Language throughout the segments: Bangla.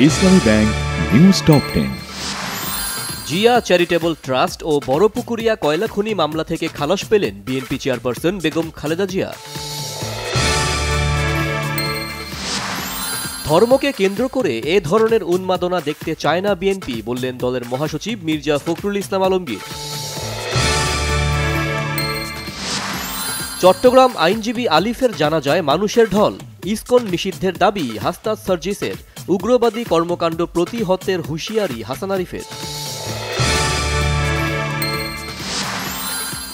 ইসলামী bank news top 10। Zia charitable trust ও বড়পুকুরিয়া কয়লা খনি মামলা থেকে খালাস পেলেন বিএনপি চেয়ারপারসন বেগম খালেদা জিয়া। ধর্মকে কেন্দ্র করে এ ধরনের উন্মাদনা দেখতে চায় না বিএনপি, বললেন দলের মহাসচিব মির্জা ফখরুল ইসলাম আলমগীর। চট্টগ্রাম আইনজীবী আলিফের জানাজায় মানুষের ঢল। ইসকন নিষিদ্ধের দাবি হাসনাত সার্জিসের। উগ্রবাদী কর্মকাণ্ড প্রতিহতের হুঁশিয়ারি হাসান আরিফের।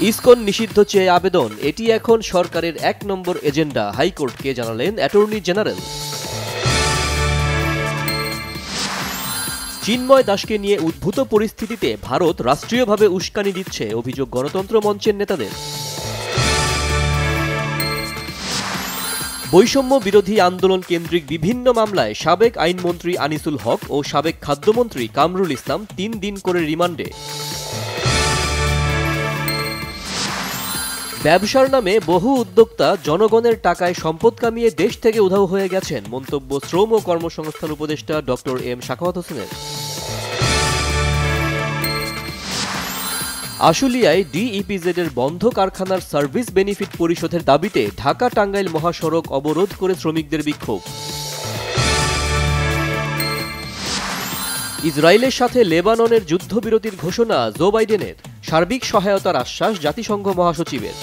ইসকন নিষিদ্ধ চেয়ে আবেদন, এটি এখন সরকারের ১ নম্বর এজেন্ডা, হাইকোর্টকে জানালেন অ্যাটর্নি জেনারেল। চিন্ময় দাসকে নিয়ে উদ্ভূত পরিস্থিতিতে ভারত রাষ্ট্রীয়ভাবে উস্কানি দিচ্ছে, অভিযোগ গণতন্ত্র মঞ্চের নেতাদের। বৈষম্য বিরোধী আন্দোলন কেন্দ্রিক বিভিন্ন মামলায় সাবেক আইনমন্ত্রী আনিসুল হক ও সাবেক খাদ্যমন্ত্রী কামরুল ইসলাম ৩ দিন করে রিমান্ডে। ব্যবসার নামে বহু উদ্যোক্তা জনগণের টাকায় সম্পদ কামিয়ে দেশ থেকে উধাও হয়ে গেছেন, মন্তব্য শ্রম ও কর্মসংস্থান উপদেষ্টা ডক্টর এম সাখাওয়াত হোসেনের। আশুলিয়ায় ডিইপিজেডের বন্ধ কারখানার সার্ভিস বেনিফিট পরিশোধের দাবিতে ঢাকা টাঙ্গাইল মহাসড়ক অবরোধ করে শ্রমিকদের বিক্ষোভ। ইসরায়েলের সাথে লেবাননের যুদ্ধবিরতির ঘোষণা জো বাইডেনের। সার্বিক সহায়তার আশ্বাস জাতিসংঘ মহাসচিবের।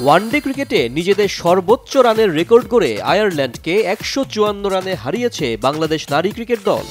ওয়ানডে ক্রিকেটে নিজেদের সর্বোচ্চ রানের রেকর্ড গড়ে আয়ারল্যান্ডকে ১৫৪ রানে হারিয়েছে বাংলাদেশ নারী ক্রিকেট দল।